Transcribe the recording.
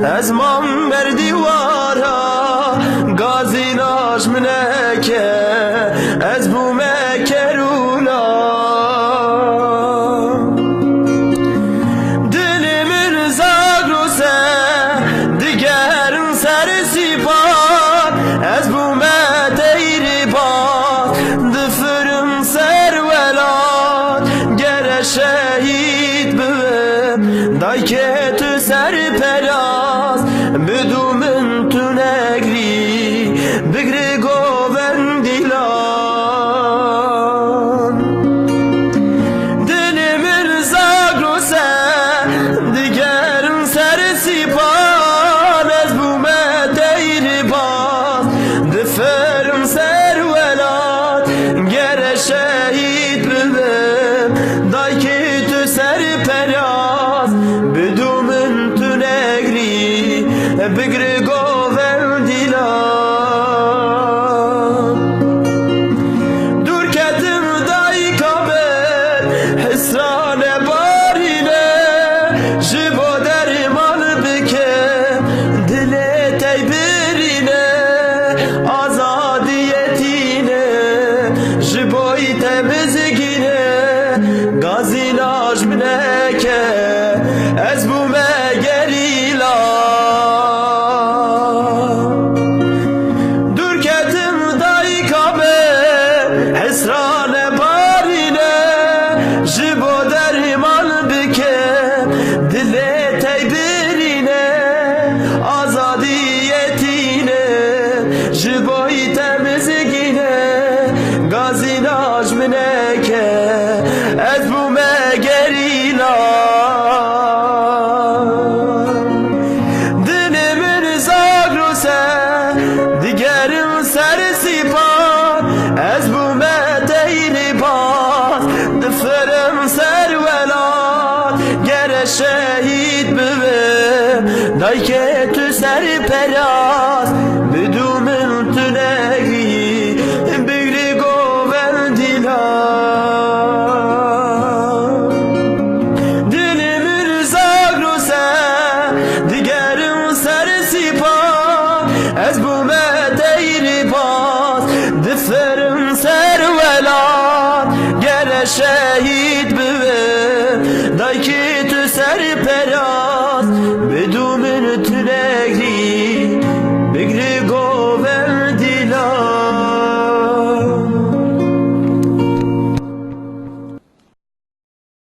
از من بر دیوارا گازی ناش منکه از بوم کرولا دل من زاگروسه دیگر سر سیپان از بوم دیری باد دفرم سر ولاد گر شهید ببم دای که تو سر پراز بدومن تو نگری بگری گوون دیلان دل من زاگروسه دیگر سر سیپان از بوم دیر باز دفرم سر ولاد گر شهید ببم دای که تو سر پراز بدومن تو نگری بگری گوون دیلان دور کتم دای کابل حسران بارینه جبو درمان بکم دل تی برینه آزادیتینه جبوی تمزگینه گازی ناش منکه از بوم گریلا دور کتم دای کابل حسران بارینه جبو درمان بکم دل تی برینه آزادیتینه جبوی تمزگینه گازی ناش منکه از بوم گریلا دل من زاگروسه دیگرم سر سیپان از بوم دیری باز دفرم سر ولاد گر شهید ببم دای که تو سر پراز